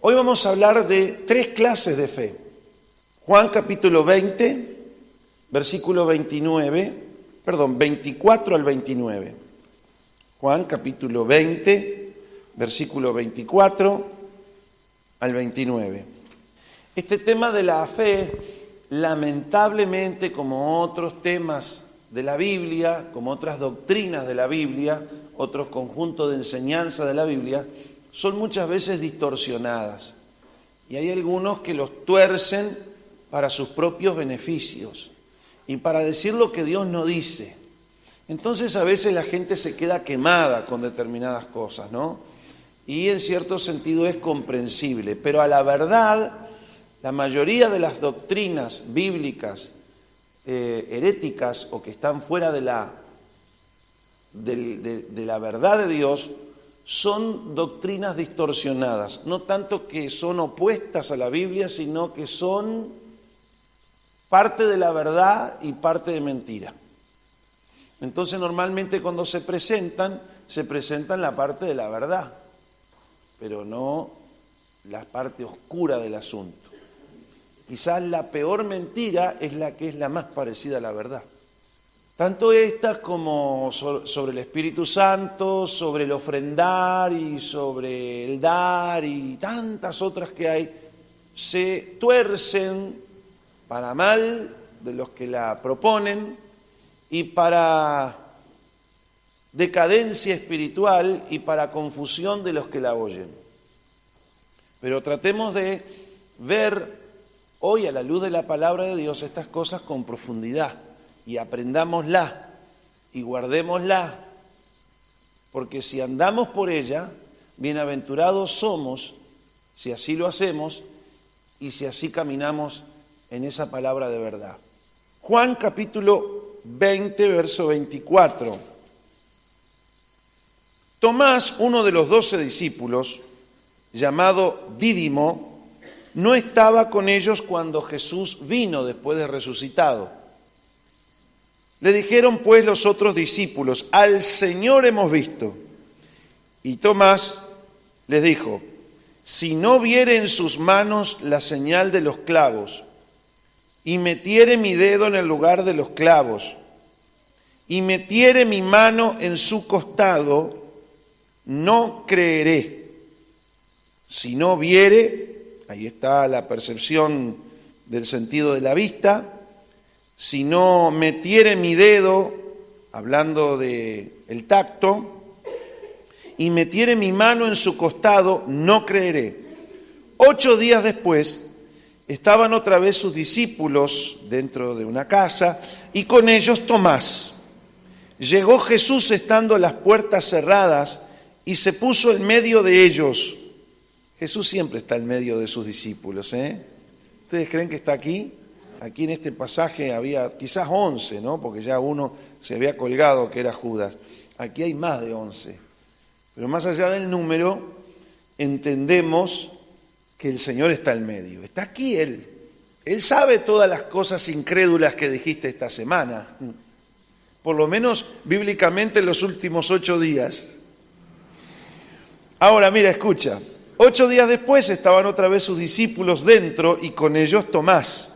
Hoy vamos a hablar de 3 clases de fe. Juan capítulo 20, versículo 24 al 29. Juan capítulo 20, versículo 24 al 29. Este tema de la fe, lamentablemente, como otros temas de la Biblia, como otras doctrinas de la Biblia, otros conjuntos de enseñanza de la Biblia, son muchas veces distorsionadas. Y hay algunos que los tuercen para sus propios beneficios y para decir lo que Dios no dice. Entonces a veces la gente se queda quemada con determinadas cosas, ¿no? Y en cierto sentido es comprensible, pero a la verdad, la mayoría de las doctrinas bíblicas heréticas o que están fuera de la verdad de Dios son doctrinas distorsionadas, no tanto que son opuestas a la Biblia, sino que son parte de la verdad y parte de mentira. Entonces normalmente cuando se presentan la parte de la verdad, pero no la parte oscura del asunto. Quizás la peor mentira es la que es la más parecida a la verdad. Tanto esta como sobre el Espíritu Santo, sobre el ofrendar y sobre el dar y tantas otras que hay, se tuercen para mal de los que la proponen y para decadencia espiritual y para confusión de los que la oyen. Pero tratemos de ver hoy a la luz de la palabra de Dios estas cosas con profundidad y aprendámosla y guardémosla, porque si andamos por ella, bienaventurados somos si así lo hacemos y si así caminamos en esa palabra de verdad. Juan capítulo 20, verso 24. Tomás, uno de los 12 discípulos, llamado Dídimo, no estaba con ellos cuando Jesús vino después de resucitado. Le dijeron pues los otros discípulos: al Señor hemos visto. Y Tomás les dijo: si no viere en sus manos la señal de los clavos, y metiere mi dedo en el lugar de los clavos, y metiere mi mano en su costado, no creeré. Si no viere, ahí está la percepción del sentido de la vista. Si no metiere mi dedo, hablando de el tacto, y metiere mi mano en su costado, no creeré. 8 días después, estaban otra vez sus discípulos dentro de una casa, y con ellos Tomás. Llegó Jesús estando las puertas cerradas, y se puso en medio de ellos. Jesús siempre está en medio de sus discípulos, ¿eh? ¿Ustedes creen que está aquí? Aquí en este pasaje había quizás 11, ¿no? Porque ya uno se había colgado que era Judas. Aquí hay más de 11. Pero más allá del número, entendemos que el Señor está en medio. Está aquí Él. Él sabe todas las cosas incrédulas que dijiste esta semana. Por lo menos bíblicamente en los últimos 8 días. Ahora, mira, escucha. 8 días después estaban otra vez sus discípulos dentro y con ellos Tomás.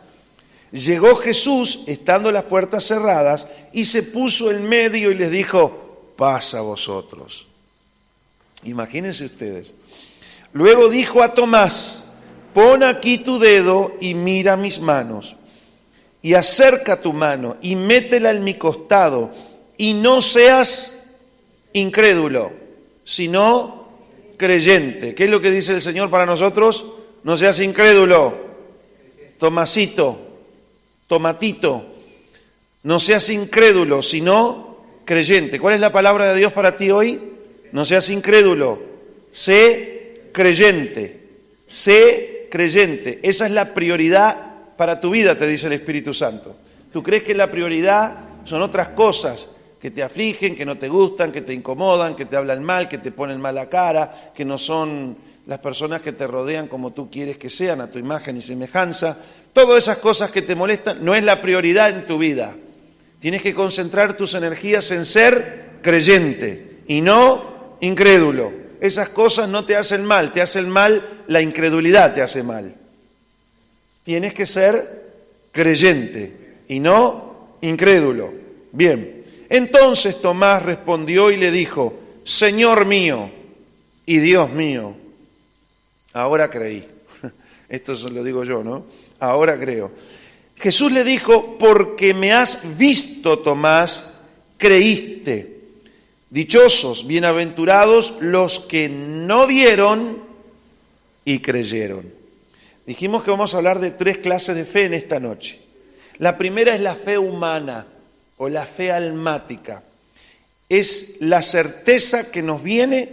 Llegó Jesús, estando las puertas cerradas, y se puso en medio y les dijo: paz a vosotros. Imagínense ustedes. Luego dijo a Tomás: pon aquí tu dedo y mira mis manos, y acerca tu mano y métela en mi costado, y no seas incrédulo, sino creyente. ¿Qué es lo que dice el Señor para nosotros? No seas incrédulo, Tomasito. Tomatito, no seas incrédulo, sino creyente. ¿Cuál es la palabra de Dios para ti hoy? No seas incrédulo, sé creyente, sé creyente. Esa es la prioridad para tu vida, te dice el Espíritu Santo. ¿Tú crees que la prioridad son otras cosas que te afligen, que no te gustan, que te incomodan, que te hablan mal, que te ponen mala cara, que no son las personas que te rodean como tú quieres que sean, a tu imagen y semejanza? Todas esas cosas que te molestan no es la prioridad en tu vida. Tienes que concentrar tus energías en ser creyente y no incrédulo. Esas cosas no te hacen mal, te hacen mal la incredulidad te hace mal. Tienes que ser creyente y no incrédulo. Bien, entonces Tomás respondió y le dijo: Señor mío y Dios mío. Ahora creí. Esto se lo digo yo, ¿no? Ahora creo. Jesús le dijo: porque me has visto, Tomás, creíste. Dichosos, bienaventurados los que no vieron y creyeron. Dijimos que vamos a hablar de 3 clases de fe en esta noche. La primera es la fe humana o la fe almática. Es la certeza que nos viene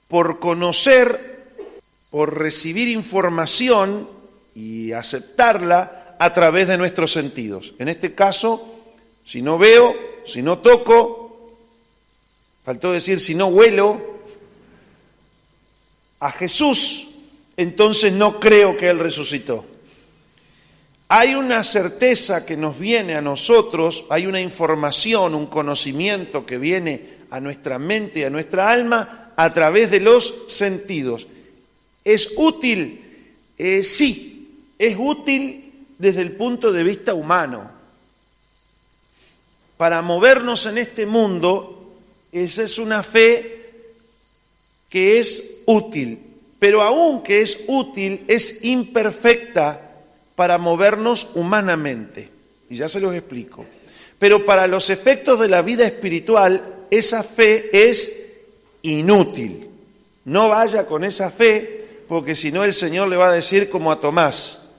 por conocer, por recibir información y aceptarla a través de nuestros sentidos. En este caso, si no veo, si no toco, faltó decir si no huelo a Jesús, entonces no creo que Él resucitó. Hay una certeza que nos viene a nosotros, hay una información, un conocimiento que viene a nuestra mente y a nuestra alma a través de los sentidos. ¿Es útil? Sí, es útil desde el punto de vista humano. Para movernos en este mundo, esa es una fe que es útil, pero aunque es útil, es imperfecta para movernos humanamente. Y ya se los explico. Pero para los efectos de la vida espiritual, esa fe es inútil. No vaya con esa fe, porque si no el Señor le va a decir como a Tomás: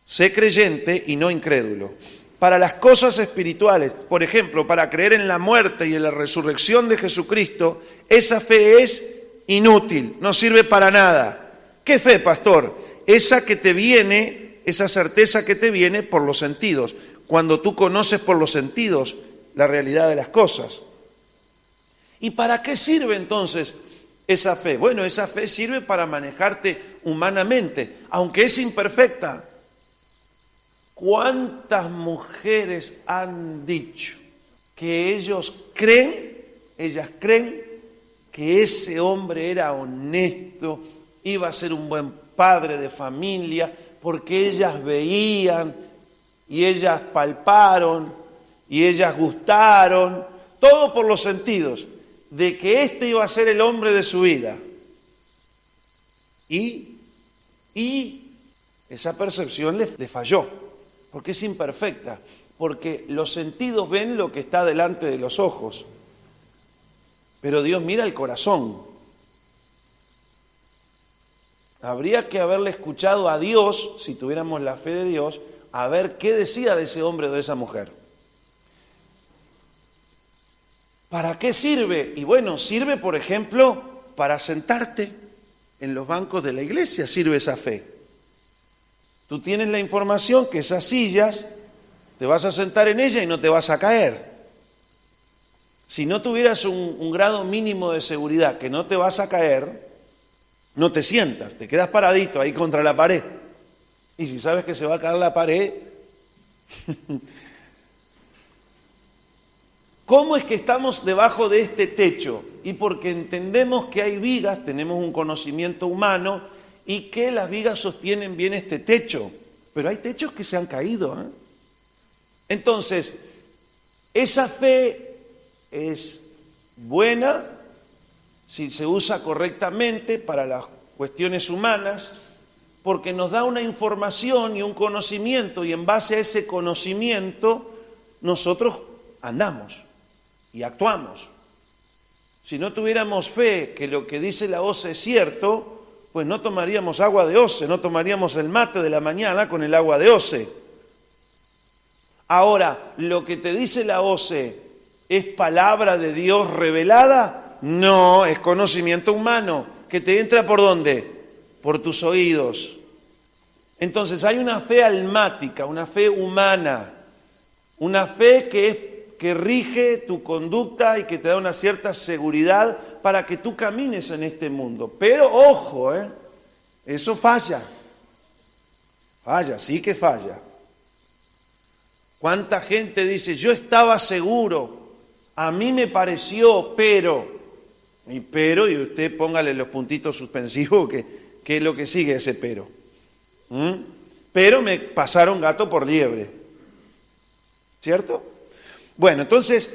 sé creyente y no incrédulo. Para las cosas espirituales, por ejemplo, para creer en la muerte y en la resurrección de Jesucristo, esa fe es inútil, no sirve para nada. ¿Qué fe, pastor? Esa que te viene, esa certeza que te viene por los sentidos, cuando tú conoces por los sentidos la realidad de las cosas. ¿Y para qué sirve entonces esa fe? Bueno, esa fe sirve para manejarte humanamente, aunque es imperfecta. ¿Cuántas mujeres han dicho que ellas creen que ese hombre era honesto, iba a ser un buen padre de familia, porque ellas veían y ellas palparon y ellas gustaron, todo por los sentidos, de que este iba a ser el hombre de su vida? Y esa percepción le falló. Porque es imperfecta, porque los sentidos ven lo que está delante de los ojos, pero Dios mira el corazón. Habría que haberle escuchado a Dios, si tuviéramos la fe de Dios, a ver qué decía de ese hombre o de esa mujer. ¿Para qué sirve? Y bueno, sirve, por ejemplo, para sentarte en los bancos de la iglesia, sirve esa fe. Tú tienes la información que esas sillas te vas a sentar en ellas y no te vas a caer. Si no tuvieras un grado mínimo de seguridad que no te vas a caer, no te sientas, te quedas paradito ahí contra la pared. Y si sabes que se va a caer la pared, ¿cómo es que estamos debajo de este techo? Y porque entendemos que hay vigas, tenemos un conocimiento humano, y que las vigas sostienen bien este techo, pero hay techos que se han caído, ¿eh? Entonces, esa fe es buena si se usa correctamente para las cuestiones humanas, porque nos da una información y un conocimiento, y en base a ese conocimiento nosotros andamos y actuamos. Si no tuviéramos fe que lo que dice la OCE es cierto, pues no tomaríamos agua de OCE, no tomaríamos el mate de la mañana con el agua de OCE. Ahora, ¿lo que te dice la OCE es palabra de Dios revelada? No, es conocimiento humano, que te entra ¿por dónde? Por tus oídos. Entonces hay una fe almática, una fe humana, una fe que rige tu conducta y que te da una cierta seguridad para que tú camines en este mundo. Pero ojo, eso falla. Falla, sí que falla. ¿Cuánta gente dice, yo estaba seguro, a mí me pareció, pero y usted póngale los puntitos suspensivos, que es lo que sigue ese pero. Pero me pasaron gato por liebre. ¿Cierto? Bueno, entonces,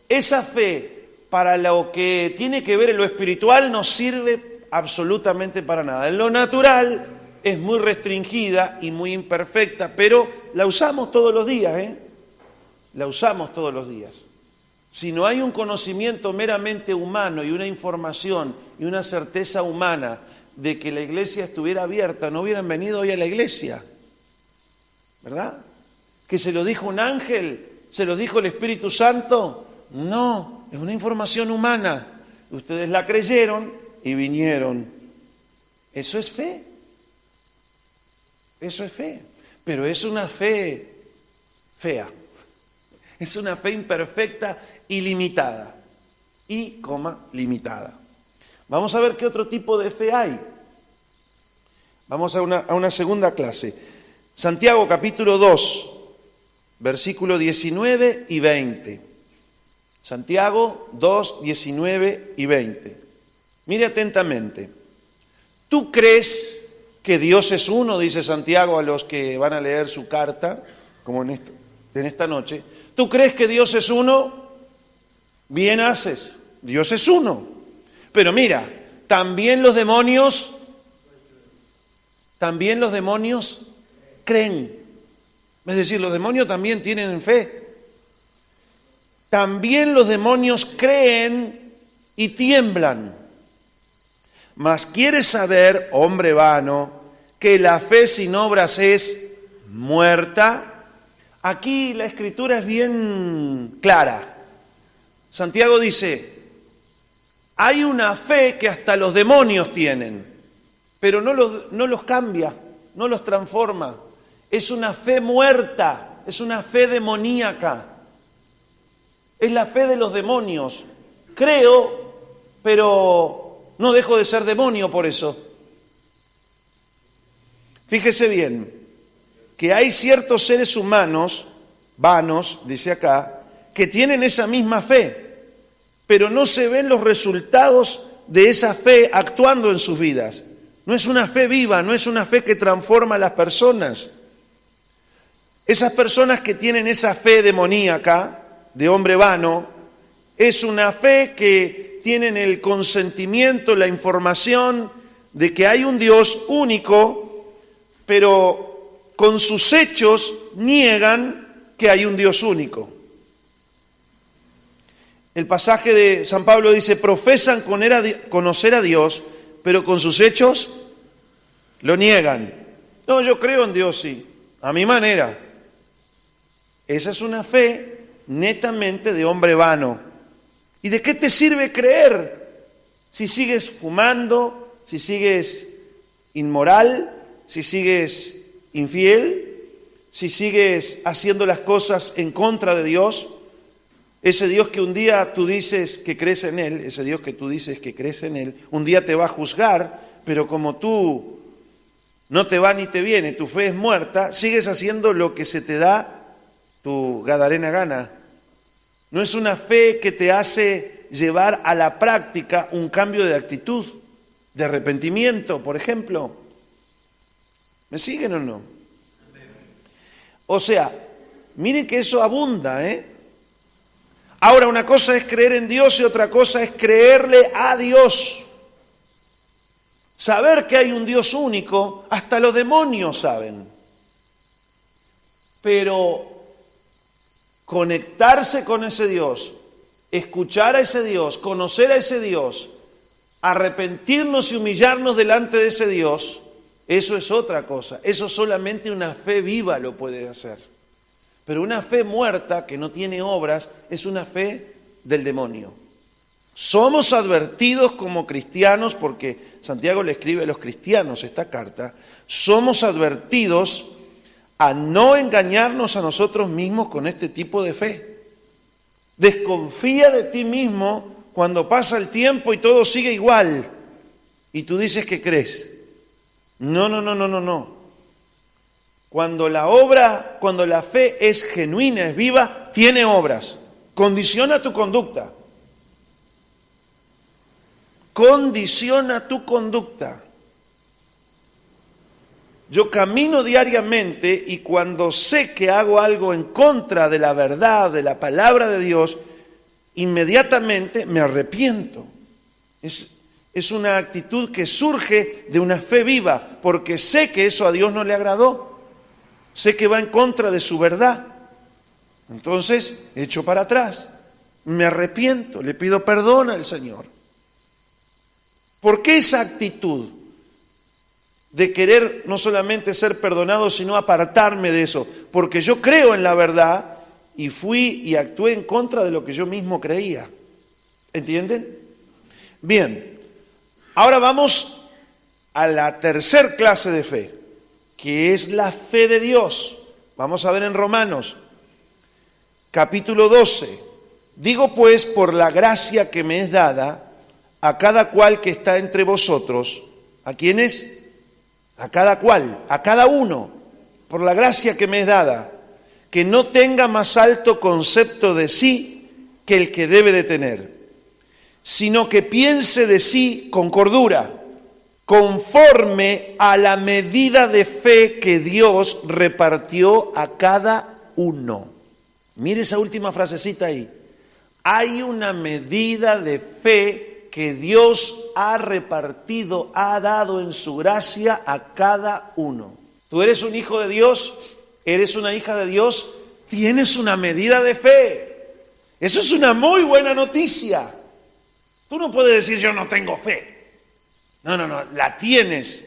esa fe para lo que tiene que ver en lo espiritual no sirve absolutamente para nada. En lo natural es muy restringida y muy imperfecta, pero la usamos todos los días, La usamos todos los días. Si no hay un conocimiento meramente humano y una información y una certeza humana de que la iglesia estuviera abierta, no hubieran venido hoy a la iglesia, ¿verdad? ¿Que se lo dijo un ángel? ¿Se lo dijo el Espíritu Santo? No, es una información humana. Ustedes la creyeron y vinieron. Eso es fe. Eso es fe. Pero es una fe fea. Es una fe imperfecta y limitada. Limitada. Vamos a ver qué otro tipo de fe hay. Vamos a una segunda clase. Santiago capítulo 2, versículo 19 y 20. Santiago 2, 19 y 20. Mire atentamente. ¿Tú crees que Dios es uno? Dice Santiago a los que van a leer su carta, como en esta noche. ¿Tú crees que Dios es uno? Bien haces. Dios es uno. Pero mira, también los demonios creen. Es decir, los demonios también tienen fe. También los demonios creen y tiemblan. Mas quieres saber, hombre vano, que la fe sin obras es muerta. Aquí la escritura es bien clara. Santiago dice, hay una fe que hasta los demonios tienen, pero no los cambia, no los transforma. Es una fe muerta, es una fe demoníaca. Es la fe de los demonios. Creo, pero no dejo de ser demonio por eso. Fíjese bien, que hay ciertos seres humanos, vanos, dice acá, que tienen esa misma fe, pero no se ven los resultados de esa fe actuando en sus vidas. No es una fe viva, no es una fe que transforma a las personas. Esas personas que tienen esa fe demoníaca, de hombre vano, es una fe que tienen el consentimiento, la información de que hay un Dios único, pero con sus hechos niegan que hay un Dios único. El pasaje de San Pablo dice, profesan conocer a Dios, pero con sus hechos lo niegan. No, yo creo en Dios, sí, a mi manera. Esa es una fe netamente de hombre vano. ¿Y de qué te sirve creer si sigues fumando, si sigues inmoral, si sigues infiel, si sigues haciendo las cosas en contra de Dios? Ese Dios que un día tú dices que crees en Él, ese Dios que tú dices que crees en Él, un día te va a juzgar, pero como tú no te va ni te viene, tu fe es muerta, sigues haciendo lo que se te da tu gadarena gana. No es una fe que te hace llevar a la práctica un cambio de actitud, de arrepentimiento, por ejemplo. ¿Me siguen o no? O sea, miren que eso abunda, Ahora, una cosa es creer en Dios y otra cosa es creerle a Dios. Saber que hay un Dios único, hasta los demonios saben. Pero conectarse con ese Dios, escuchar a ese Dios, conocer a ese Dios, arrepentirnos y humillarnos delante de ese Dios, eso es otra cosa. Eso solamente una fe viva lo puede hacer. Pero una fe muerta, que no tiene obras, es una fe del demonio. Somos advertidos como cristianos, porque Santiago le escribe a los cristianos esta carta, somos advertidos a no engañarnos a nosotros mismos con este tipo de fe. Desconfía de ti mismo cuando pasa el tiempo y todo sigue igual y tú dices que crees. No. Cuando la fe es genuina, es viva, tiene obras, condiciona tu conducta. condiciona tu conducta. Yo camino diariamente y cuando sé que hago algo en contra de la verdad, de la palabra de Dios, inmediatamente me arrepiento. Es una actitud que surge de una fe viva, porque sé que eso a Dios no le agradó, sé que va en contra de su verdad. Entonces, echo para atrás, me arrepiento, le pido perdón al Señor. ¿Por qué esa actitud de querer no solamente ser perdonado, sino apartarme de eso? Porque yo creo en la verdad y fui y actué en contra de lo que yo mismo creía. ¿Entienden? Bien, ahora vamos a la tercer clase de fe, que es la fe de Dios. Vamos a ver en Romanos, capítulo 12. Digo pues, por la gracia que me es dada, a cada cual que está entre vosotros, ¿a quiénes? A cada cual, a cada uno, por la gracia que me es dada, que no tenga más alto concepto de sí que el que debe de tener, sino que piense de sí con cordura, conforme a la medida de fe que Dios repartió a cada uno. Mire esa última frasecita ahí. Hay una medida de fe que Dios ha repartido, ha dado en su gracia a cada uno. Tú eres un hijo de Dios, eres una hija de Dios, tienes una medida de fe. Eso es una muy buena noticia. Tú no puedes decir yo no tengo fe. No, la tienes.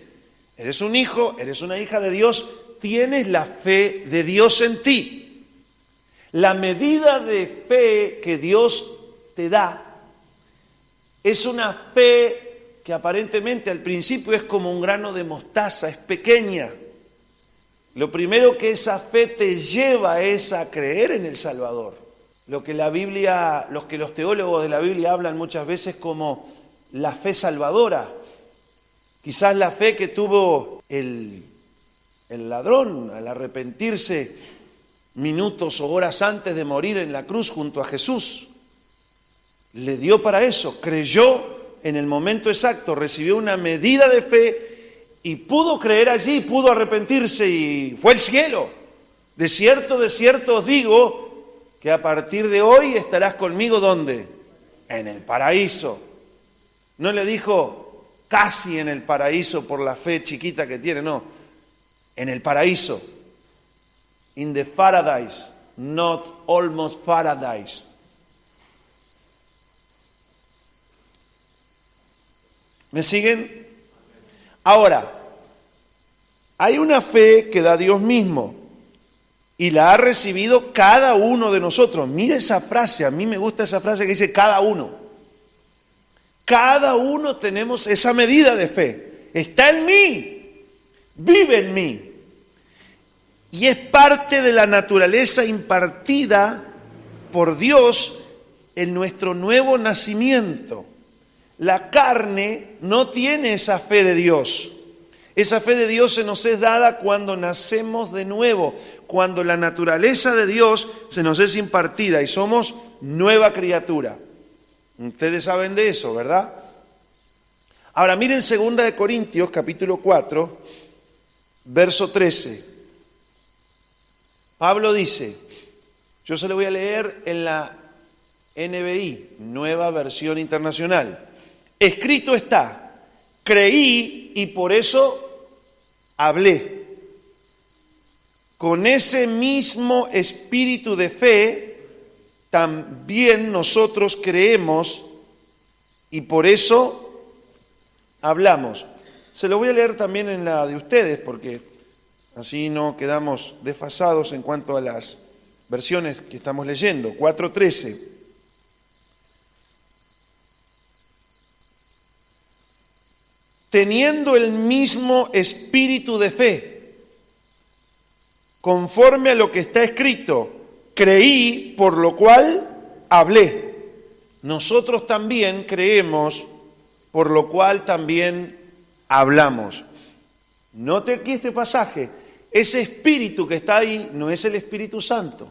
Eres un hijo, eres una hija de Dios, tienes la fe de Dios en ti. La medida de fe que Dios te da es una fe que aparentemente al principio es como un grano de mostaza, es pequeña. Lo primero que esa fe te lleva es a creer en el Salvador. Lo que los teólogos de la Biblia hablan muchas veces como la fe salvadora. Quizás la fe que tuvo el ladrón al arrepentirse minutos o horas antes de morir en la cruz junto a Jesús. Le dio para eso, creyó en el momento exacto, recibió una medida de fe y pudo creer allí, pudo arrepentirse y fue al cielo. De cierto os digo que a partir de hoy estarás conmigo, ¿dónde? En el paraíso. No le dijo casi en el paraíso por la fe chiquita que tiene, no, en el paraíso. In the paradise, not almost paradise. ¿Me siguen? Ahora, hay una fe que da Dios mismo y la ha recibido cada uno de nosotros. Mire esa frase, a mí me gusta esa frase que dice cada uno. Cada uno tenemos esa medida de fe. Está en mí, vive en mí. Y es parte de la naturaleza impartida por Dios en nuestro nuevo nacimiento. La carne no tiene esa fe de Dios. Esa fe de Dios se nos es dada cuando nacemos de nuevo, cuando la naturaleza de Dios se nos es impartida y somos nueva criatura. Ustedes saben de eso, ¿verdad? Ahora miren 2 Corintios capítulo 4, verso 13. Pablo dice, yo se lo voy a leer en la NBI, Nueva Versión Internacional. Escrito está, creí y por eso hablé. Con ese mismo espíritu de fe, también nosotros creemos y por eso hablamos. Se lo voy a leer también en la de ustedes, porque así no quedamos desfasados en cuanto a las versiones que estamos leyendo. 4:13. Teniendo el mismo espíritu de fe, conforme a lo que está escrito, creí, por lo cual hablé. Nosotros también creemos, por lo cual también hablamos. Note aquí este pasaje, ese espíritu que está ahí no es el Espíritu Santo.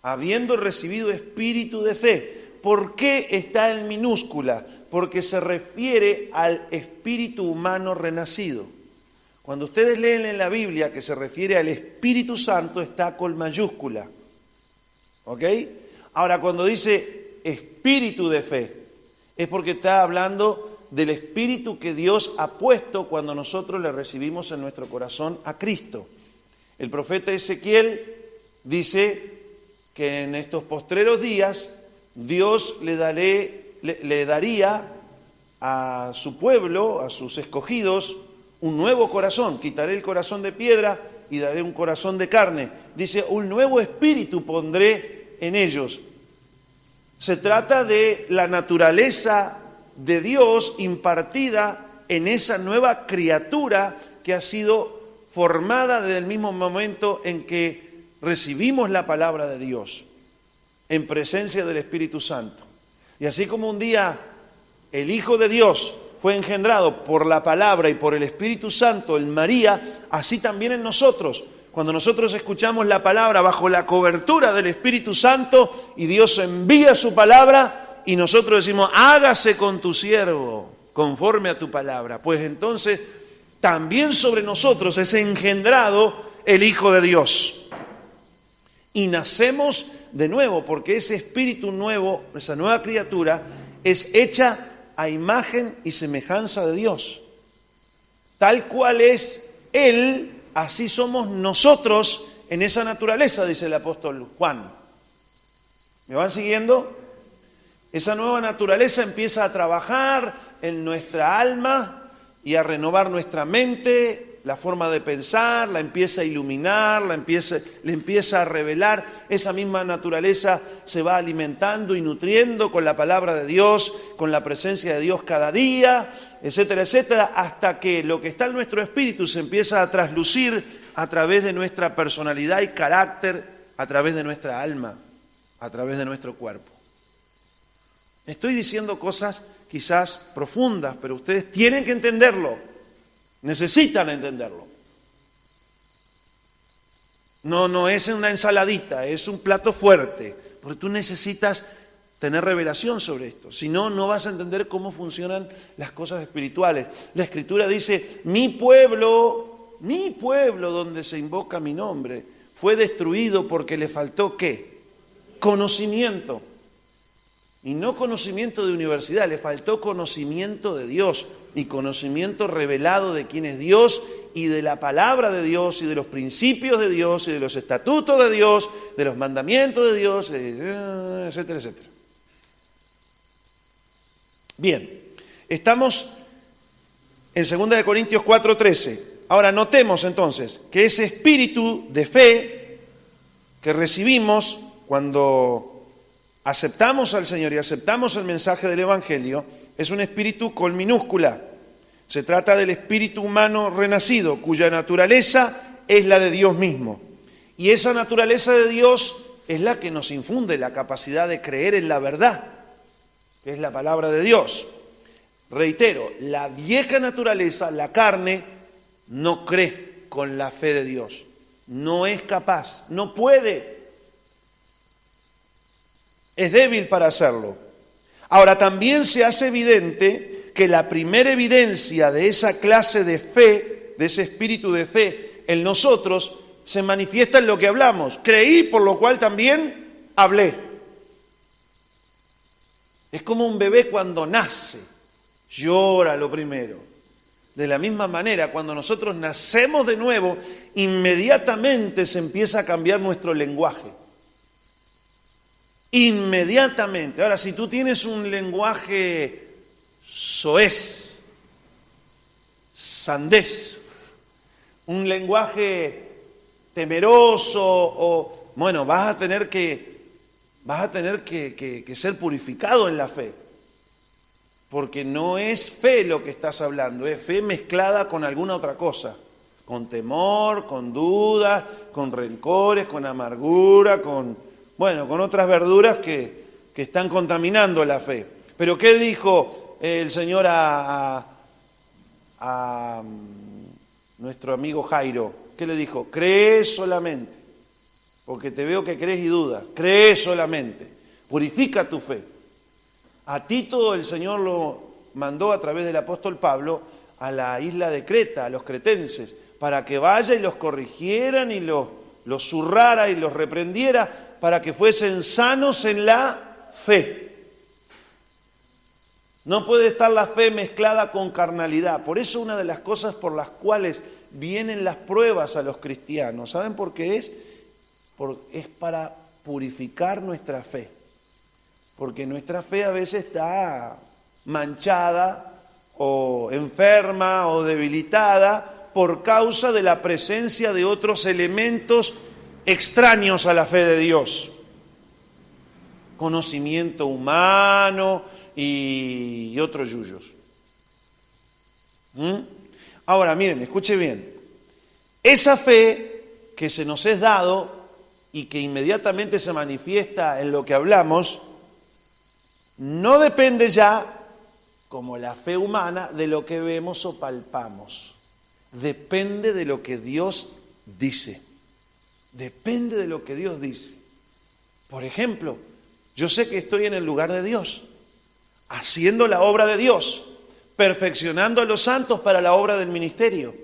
Habiendo recibido espíritu de fe, ¿por qué está en minúscula? porque se refiere al espíritu humano renacido. Cuando ustedes leen en la Biblia que se refiere al Espíritu Santo, está con mayúscula. ¿Ok? Ahora, cuando dice espíritu de fe, es porque está hablando del espíritu que Dios ha puesto cuando nosotros le recibimos en nuestro corazón a Cristo. El profeta Ezequiel dice que en estos postreros días Dios le daría a su pueblo, a sus escogidos, un nuevo corazón. Quitaré el corazón de piedra y daré un corazón de carne. Dice, un nuevo espíritu pondré en ellos. Se trata de la naturaleza de Dios impartida en esa nueva criatura que ha sido formada desde el mismo momento en que recibimos la palabra de Dios, en presencia del Espíritu Santo. Y así como un día el Hijo de Dios fue engendrado por la palabra y por el Espíritu Santo en María, así también en nosotros. Cuando nosotros escuchamos la palabra bajo la cobertura del Espíritu Santo y Dios envía su palabra y nosotros decimos, hágase con tu siervo conforme a tu palabra. Pues entonces también sobre nosotros es engendrado el Hijo de Dios. Y nacemos de nuevo porque ese espíritu nuevo, esa nueva criatura, es hecha a imagen y semejanza de Dios. Tal cual es Él, así somos nosotros en esa naturaleza, dice el apóstol Juan. ¿Me van siguiendo? Esa nueva naturaleza empieza a trabajar en nuestra alma y a renovar nuestra mente, la forma de pensar, la empieza a iluminar, le empieza a revelar. Esa misma naturaleza se va alimentando y nutriendo con la palabra de Dios, con la presencia de Dios cada día, etcétera, etcétera, hasta que lo que está en nuestro espíritu se empieza a traslucir a través de nuestra personalidad y carácter, a través de nuestra alma, a través de nuestro cuerpo. Estoy diciendo cosas quizás profundas, pero ustedes tienen que entenderlo. Necesitan entenderlo. No es una ensaladita, es un plato fuerte, porque tú necesitas tener revelación sobre esto. Si no, no vas a entender cómo funcionan las cosas espirituales. La Escritura dice, mi pueblo donde se invoca mi nombre, fue destruido porque le faltó ¿qué? Conocimiento. Y no conocimiento de universidad, le faltó conocimiento de Dios y conocimiento revelado de quién es Dios y de la palabra de Dios y de los principios de Dios y de los estatutos de Dios, de los mandamientos de Dios, etcétera, etcétera. Bien, estamos en 2 Corintios 4:13. Ahora notemos entonces que ese espíritu de fe que recibimos cuando aceptamos al Señor y aceptamos el mensaje del Evangelio, es un espíritu con minúscula. Se trata del espíritu humano renacido, cuya naturaleza es la de Dios mismo. Y esa naturaleza de Dios es la que nos infunde la capacidad de creer en la verdad, que es la palabra de Dios. Reitero, la vieja naturaleza, la carne, no cree con la fe de Dios. No es capaz, no puede. Es débil para hacerlo. Ahora, también se hace evidente que la primera evidencia de esa clase de fe, de ese espíritu de fe en nosotros, se manifiesta en lo que hablamos. Creí, por lo cual también hablé. Es como un bebé cuando nace, llora lo primero. De la misma manera, cuando nosotros nacemos de nuevo, inmediatamente se empieza a cambiar nuestro lenguaje. Inmediatamente. Ahora, si tú tienes un lenguaje soez, sandés, un lenguaje temeroso, o bueno, vas a tener que ser purificado en la fe. Porque no es fe lo que estás hablando, es fe mezclada con alguna otra cosa. Con temor, con dudas, con rencores, con amargura, con otras verduras que están contaminando la fe. Pero ¿qué dijo el Señor a nuestro amigo Jairo? ¿Qué le dijo? Cree solamente, porque te veo que crees y dudas. Cree solamente, purifica tu fe. A Tito el Señor lo mandó a través del apóstol Pablo a la isla de Creta, a los cretenses, para que vaya y los corrigieran y los zurrara y los reprendiera para que fuesen sanos en la fe. No puede estar la fe mezclada con carnalidad. Por eso una de las cosas por las cuales vienen las pruebas a los cristianos, ¿saben por qué es? Es para purificar nuestra fe. Porque nuestra fe a veces está manchada o enferma o debilitada por causa de la presencia de otros elementos extraños a la fe de Dios. Conocimiento humano y otros yuyos. Ahora, miren, escuche bien. Esa fe que se nos es dado y que inmediatamente se manifiesta en lo que hablamos, no depende ya, como la fe humana, de lo que vemos o palpamos. Depende de lo que Dios dice. Depende de lo que Dios dice. Por ejemplo, yo sé que estoy en el lugar de Dios, haciendo la obra de Dios, perfeccionando a los santos para la obra del ministerio,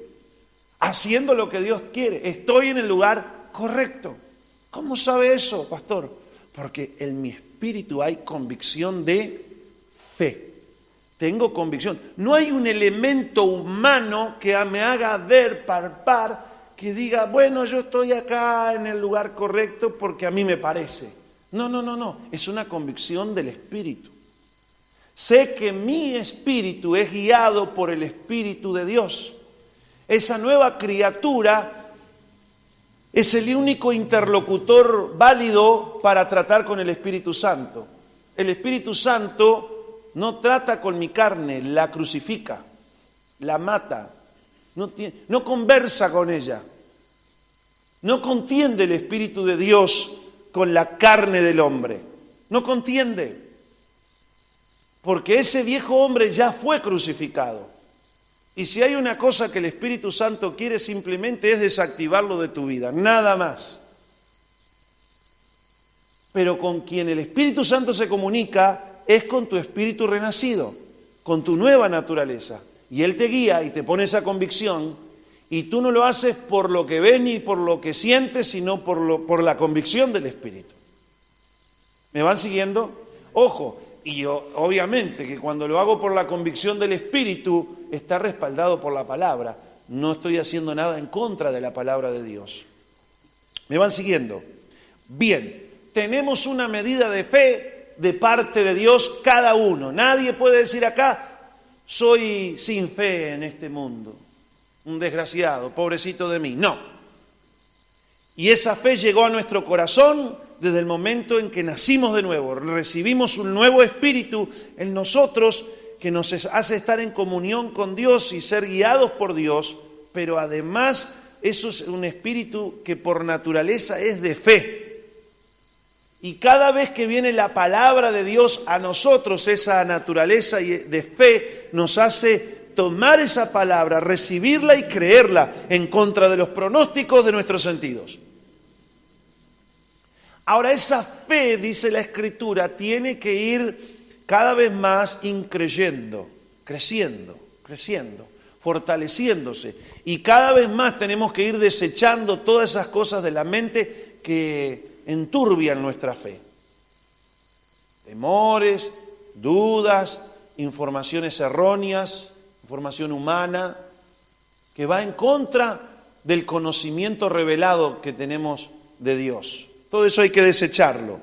haciendo lo que Dios quiere. Estoy en el lugar correcto. ¿Cómo sabe eso, pastor? Porque en mi espíritu hay convicción de fe. Tengo convicción. No hay un elemento humano que me haga ver, palpar, que diga, bueno, yo estoy acá en el lugar correcto porque a mí me parece. No. Es una convicción del espíritu. Sé que mi espíritu es guiado por el Espíritu de Dios. Esa nueva criatura es el único interlocutor válido para tratar con el Espíritu Santo. El Espíritu Santo no trata con mi carne, la crucifica, la mata, no conversa con ella. No contiende el Espíritu de Dios con la carne del hombre. No contiende. Porque ese viejo hombre ya fue crucificado. Y si hay una cosa que el Espíritu Santo quiere simplemente es desactivarlo de tu vida, nada más. Pero con quien el Espíritu Santo se comunica es con tu espíritu renacido, con tu nueva naturaleza. Y Él te guía y te pone esa convicción y tú no lo haces por lo que ves ni por lo que sientes, sino por la convicción del Espíritu. ¿Me van siguiendo? Ojo. Y obviamente que cuando lo hago por la convicción del Espíritu, está respaldado por la palabra. No estoy haciendo nada en contra de la palabra de Dios. ¿Me van siguiendo? Bien, tenemos una medida de fe de parte de Dios cada uno. Nadie puede decir acá, soy sin fe en este mundo, un desgraciado, pobrecito de mí. No. Y esa fe llegó a nuestro corazón desde el momento en que nacimos de nuevo, recibimos un nuevo espíritu en nosotros que nos hace estar en comunión con Dios y ser guiados por Dios, pero además eso es un espíritu que por naturaleza es de fe. Y cada vez que viene la palabra de Dios a nosotros, esa naturaleza de fe nos hace tomar esa palabra, recibirla y creerla en contra de los pronósticos de nuestros sentidos. Ahora, esa fe, dice la Escritura, tiene que ir cada vez más creciendo, fortaleciéndose. Y cada vez más tenemos que ir desechando todas esas cosas de la mente que enturbian nuestra fe. Temores, dudas, informaciones erróneas, información humana, que va en contra del conocimiento revelado que tenemos de Dios. Todo eso hay que desecharlo.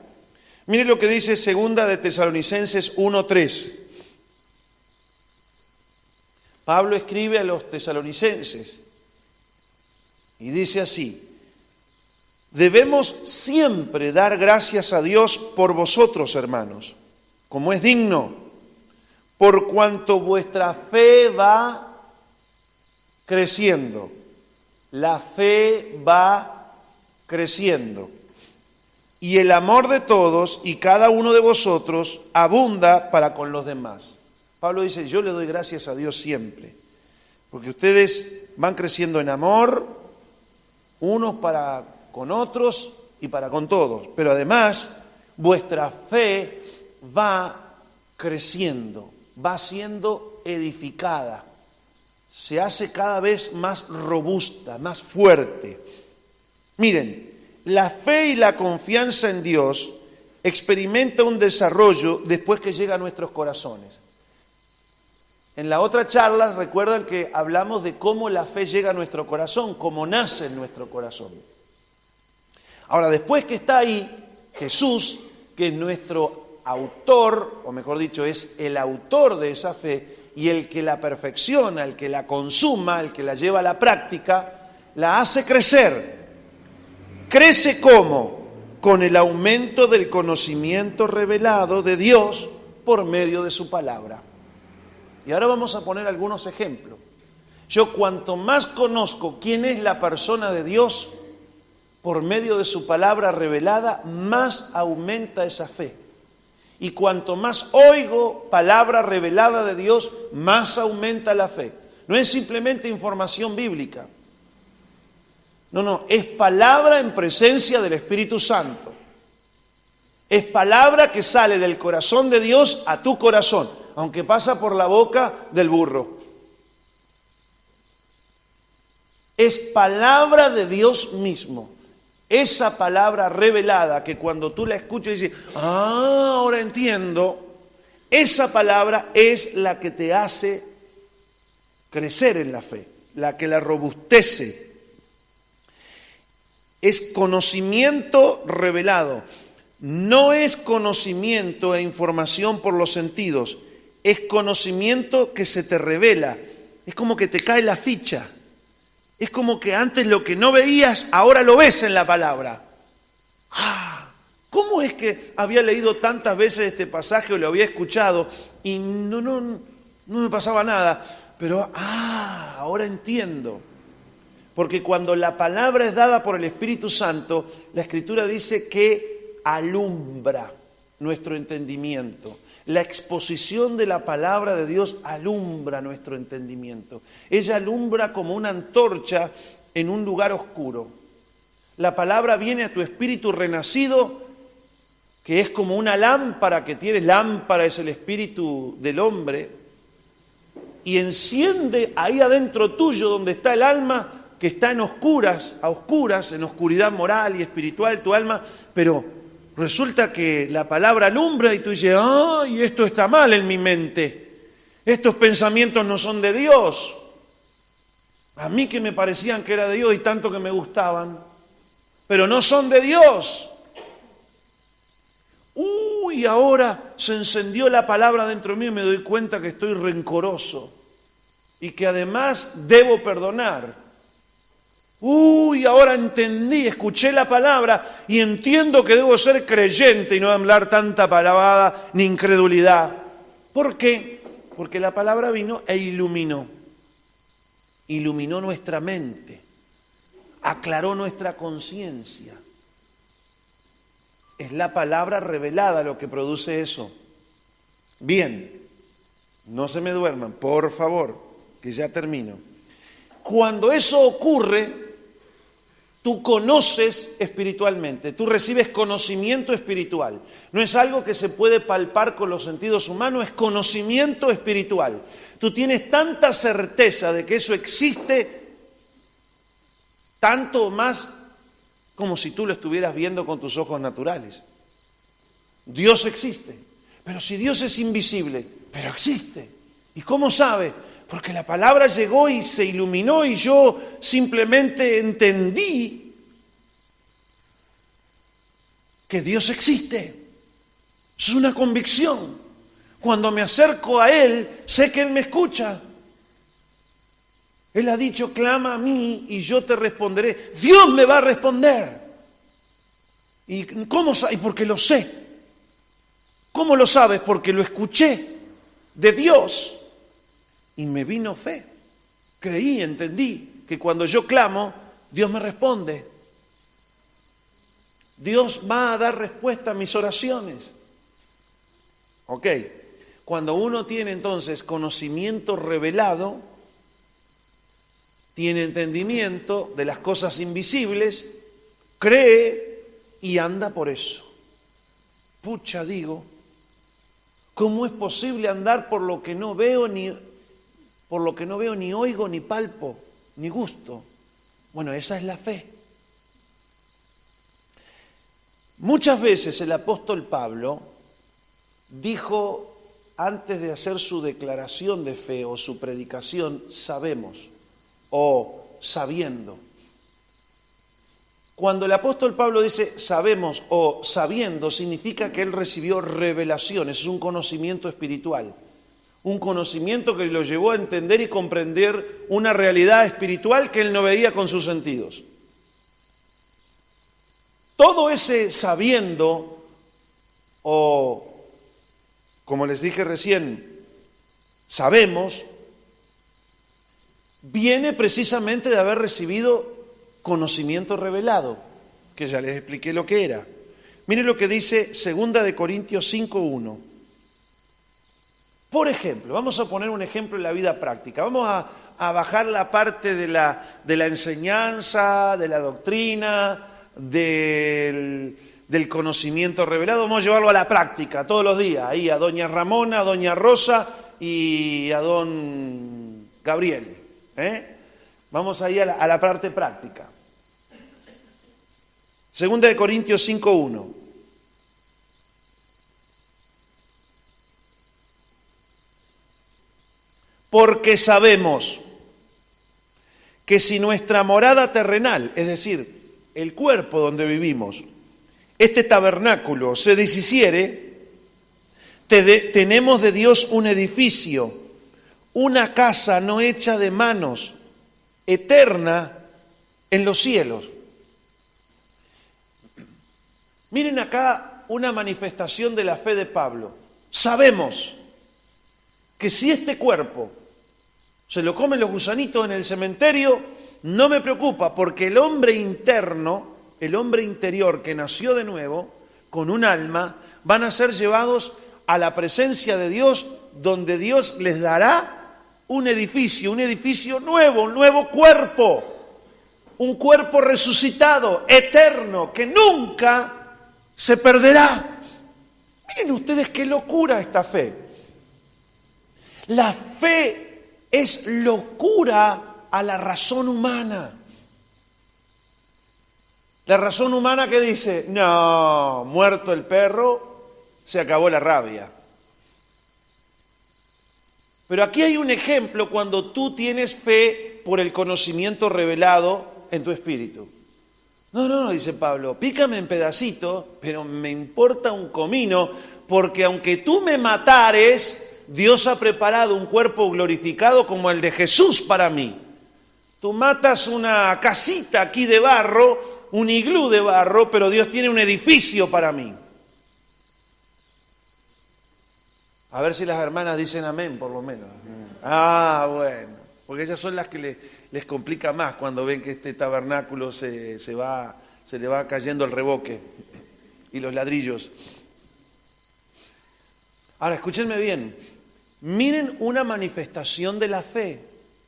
Mire lo que dice 2 de Tesalonicenses 1:3. Pablo escribe a los tesalonicenses y dice así: debemos siempre dar gracias a Dios por vosotros, hermanos, como es digno, por cuanto vuestra fe va creciendo. La fe va creciendo. Y el amor de todos y cada uno de vosotros abunda para con los demás. Pablo dice, yo le doy gracias a Dios siempre, porque ustedes van creciendo en amor, unos para con otros y para con todos, pero además vuestra fe va creciendo, va siendo edificada, se hace cada vez más robusta, más fuerte. Miren, la fe y la confianza en Dios experimenta un desarrollo después que llega a nuestros corazones. En la otra charla, recuerdan que hablamos de cómo la fe llega a nuestro corazón, cómo nace en nuestro corazón. Ahora, después que está ahí, Jesús, que es nuestro autor, o mejor dicho, es el autor de esa fe, y el que la perfecciona, el que la consuma, el que la lleva a la práctica, la hace crecer. ¿Crece cómo? Con el aumento del conocimiento revelado de Dios por medio de su palabra. Y ahora vamos a poner algunos ejemplos. Yo cuanto más conozco quién es la persona de Dios, por medio de su palabra revelada, más aumenta esa fe. Y cuanto más oigo palabra revelada de Dios, más aumenta la fe. No es simplemente información bíblica. No, es palabra en presencia del Espíritu Santo. Es palabra que sale del corazón de Dios a tu corazón, aunque pasa por la boca del burro. Es palabra de Dios mismo. Esa palabra revelada que cuando tú la escuchas dices, ahora entiendo, esa palabra es la que te hace crecer en la fe, la que la robustece. Es conocimiento revelado. No es conocimiento e información por los sentidos, es conocimiento que se te revela. Es como que te cae la ficha. Es como que antes lo que no veías, ahora lo ves en la palabra. ¿Cómo es que había leído tantas veces este pasaje o lo había escuchado y no me pasaba nada? Pero, ahora entiendo. Porque cuando la palabra es dada por el Espíritu Santo, la Escritura dice que alumbra nuestro entendimiento. La exposición de la palabra de Dios alumbra nuestro entendimiento. Ella alumbra como una antorcha en un lugar oscuro. La palabra viene a tu espíritu renacido, que es como una lámpara que tiene, lámpara es el espíritu del hombre, y enciende ahí adentro tuyo donde está el alma, que está en oscuras, en oscuridad moral y espiritual tu alma, pero resulta que la palabra alumbra y tú dices, ¡ay, esto está mal en mi mente! Estos pensamientos no son de Dios. A mí que me parecían que era de Dios y tanto que me gustaban, pero no son de Dios. Ahora se encendió la palabra dentro mío y me doy cuenta que estoy rencoroso y que además debo perdonar. Ahora entendí, escuché la palabra y entiendo que debo ser creyente y no hablar tanta palabra ni incredulidad. ¿Por qué? Porque la palabra vino e iluminó nuestra mente, aclaró nuestra conciencia. Es la palabra revelada lo que produce eso. Bien, no se me duerman, por favor, que ya termino. Cuando eso ocurre, tú conoces espiritualmente, tú recibes conocimiento espiritual. No es algo que se puede palpar con los sentidos humanos, es conocimiento espiritual. Tú tienes tanta certeza de que eso existe, tanto más como si tú lo estuvieras viendo con tus ojos naturales. Dios existe, pero si Dios es invisible, pero existe. ¿Y cómo sabe? Porque la palabra llegó y se iluminó y yo simplemente entendí que Dios existe. Es una convicción. Cuando me acerco a Él, sé que Él me escucha. Él ha dicho, clama a mí y yo te responderé. Dios me va a responder. ¿Y cómo sabes? Porque lo sé. ¿Cómo lo sabes? Porque lo escuché de Dios. Y me vino fe. Creí, entendí que cuando yo clamo, Dios me responde. Dios va a dar respuesta a mis oraciones. Ok. Cuando uno tiene entonces conocimiento revelado, tiene entendimiento de las cosas invisibles, cree y anda por eso. Pucha, digo, ¿Cómo es posible andar por lo que no veo ni oigo, ni palpo, ni gusto? Bueno, esa es la fe. Muchas veces el apóstol Pablo dijo, antes de hacer su declaración de fe o su predicación, sabemos o sabiendo. Cuando el apóstol Pablo dice sabemos o sabiendo, significa que él recibió revelaciones, es un conocimiento espiritual, un conocimiento que lo llevó a entender y comprender una realidad espiritual que él no veía con sus sentidos. Todo ese sabiendo, o como les dije recién, sabemos, viene precisamente de haber recibido conocimiento revelado, que ya les expliqué lo que era. Miren lo que dice 2 Corintios 5:1. Por ejemplo, vamos a poner un ejemplo en la vida práctica. Vamos a bajar la parte de la enseñanza, de la doctrina, del conocimiento revelado. Vamos a llevarlo a la práctica todos los días. Ahí a doña Ramona, a doña Rosa y a don Gabriel. Vamos ahí a la parte práctica. 2 Corintios 5:1. Porque sabemos que si nuestra morada terrenal, es decir, el cuerpo donde vivimos, este tabernáculo se deshiciere, tenemos de Dios un edificio, una casa no hecha de manos, eterna en los cielos. Miren acá una manifestación de la fe de Pablo. Sabemos que si este cuerpo se lo comen los gusanitos en el cementerio, no me preocupa, porque el hombre interno, el hombre interior que nació de nuevo, con un alma, van a ser llevados a la presencia de Dios, donde Dios les dará un edificio nuevo, un nuevo cuerpo, un cuerpo resucitado, eterno, que nunca se perderá. Miren ustedes qué locura esta fe. La fe es locura a la razón humana. La razón humana que dice, no, muerto el perro, se acabó la rabia. Pero aquí hay un ejemplo cuando tú tienes fe por el conocimiento revelado en tu espíritu. No, dice Pablo, pícame en pedacitos, pero me importa un comino, porque aunque tú me matares, Dios ha preparado un cuerpo glorificado como el de Jesús para mí. Tú matas una casita aquí de barro, un iglú de barro, pero Dios tiene un edificio para mí. A ver si las hermanas dicen amén, por lo menos. Ah, bueno, porque ellas son las que les complica más cuando ven que este tabernáculo se le va cayendo el revoque y los ladrillos. Ahora, escúchenme bien. Miren una manifestación de la fe.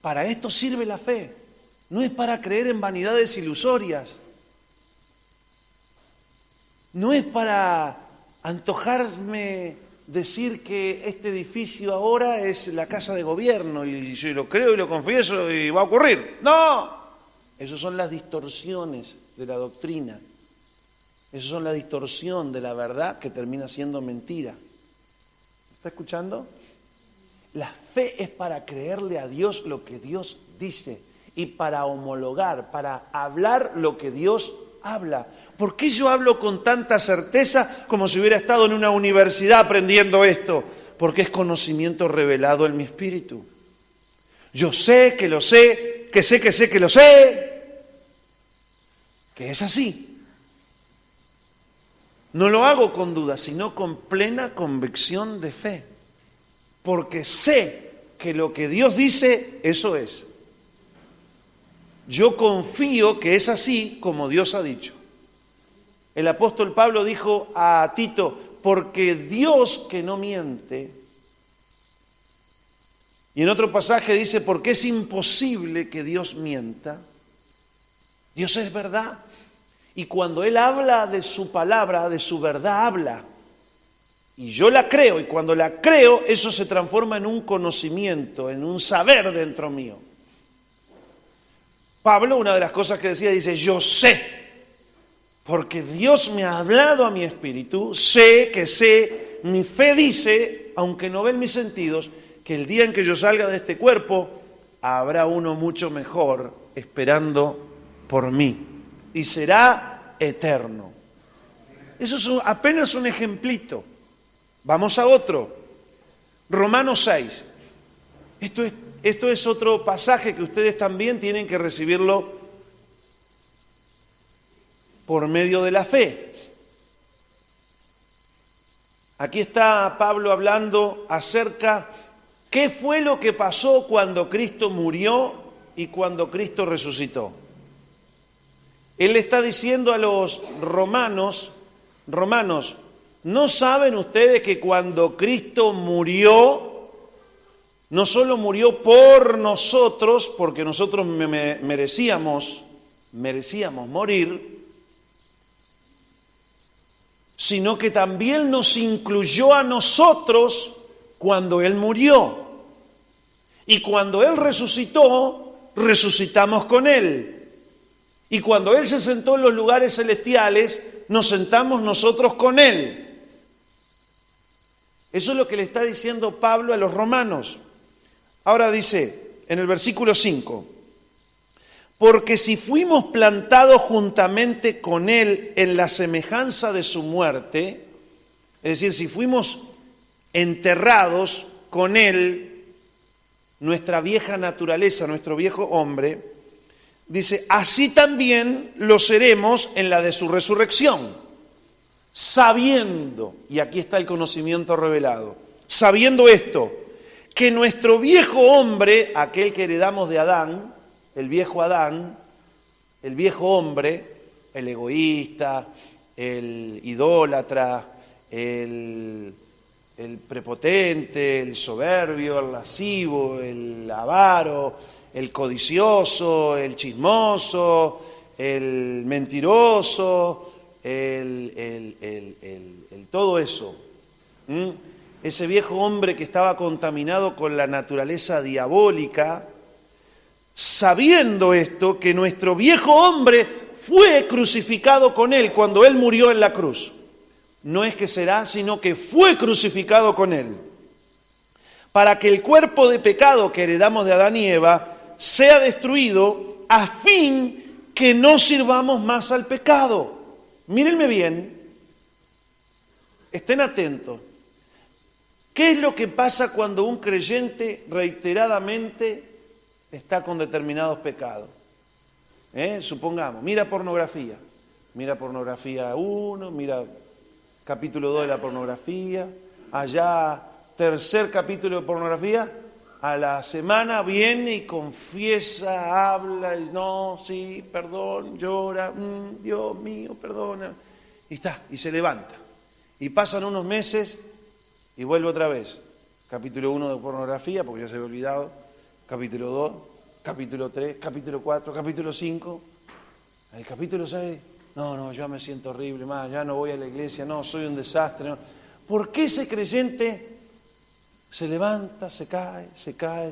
Para esto sirve la fe. No es para creer en vanidades ilusorias. No es para antojarme decir que este edificio ahora es la casa de gobierno y yo lo creo y lo confieso y va a ocurrir. ¡No! Esas son las distorsiones de la doctrina. Esas son la distorsión de la verdad que termina siendo mentira. ¿Está escuchando? La fe es para creerle a Dios lo que Dios dice y para homologar, para hablar lo que Dios habla. ¿Por qué yo hablo con tanta certeza como si hubiera estado en una universidad aprendiendo esto? Porque es conocimiento revelado en mi espíritu. Yo sé que lo sé, que sé que lo sé, que es así. No lo hago con duda, sino con plena convicción de fe. Porque sé que lo que Dios dice, eso es. Yo confío que es así como Dios ha dicho. El apóstol Pablo dijo a Tito, porque Dios que no miente. Y en otro pasaje dice, porque es imposible que Dios mienta. Dios es verdad. Y cuando Él habla de su palabra, de su verdad habla. Y yo la creo, y cuando la creo, eso se transforma en un conocimiento, en un saber dentro mío. Pablo, una de las cosas que decía, dice, yo sé, porque Dios me ha hablado a mi espíritu, sé, mi fe dice, aunque no ven mis sentidos, que el día en que yo salga de este cuerpo, habrá uno mucho mejor esperando por mí, y será eterno. Eso es apenas un ejemplito. Vamos a otro. Romanos 6. Esto es otro pasaje que ustedes también tienen que recibirlo por medio de la fe. Aquí está Pablo hablando acerca qué fue lo que pasó cuando Cristo murió y cuando Cristo resucitó. Él le está diciendo a los romanos, ¿no saben ustedes que cuando Cristo murió, no solo murió por nosotros, porque nosotros merecíamos morir, sino que también nos incluyó a nosotros cuando Él murió? Y cuando Él resucitó, resucitamos con Él. Y cuando Él se sentó en los lugares celestiales, nos sentamos nosotros con Él. Eso es lo que le está diciendo Pablo a los romanos. Ahora dice, en el versículo 5, porque si fuimos plantados juntamente con Él en la semejanza de su muerte, es decir, si fuimos enterrados con Él, nuestra vieja naturaleza, nuestro viejo hombre, dice, así también lo seremos en la de su resurrección, sabiendo, y aquí está el conocimiento revelado, sabiendo esto, que nuestro viejo hombre, aquel que heredamos de Adán, el viejo hombre, el egoísta, el idólatra, el prepotente, el soberbio, el lascivo, el avaro, el codicioso, el chismoso, el mentiroso, todo eso. Ese viejo hombre que estaba contaminado con la naturaleza diabólica, sabiendo esto, que nuestro viejo hombre fue crucificado con Él cuando Él murió en la cruz. No es que será, sino que fue crucificado con Él. Para que el cuerpo de pecado que heredamos de Adán y Eva sea destruido a fin que no sirvamos más al pecado. Mírenme bien, estén atentos. ¿Qué es lo que pasa cuando un creyente reiteradamente está con determinados pecados? Supongamos, mira pornografía 1, mira capítulo 2 de la pornografía, allá tercer capítulo de pornografía, a la semana viene y confiesa, habla, y no, sí, perdón, llora, Dios mío, perdona, y está, y se levanta. Y pasan unos meses y vuelve otra vez. Capítulo 1 de pornografía, porque ya se había olvidado, capítulo 2, capítulo 3, capítulo 4, capítulo 5, el capítulo 6, no, yo me siento horrible, más, ya no voy a la iglesia, no, soy un desastre. No. ¿Por qué ese creyente se levanta, se cae,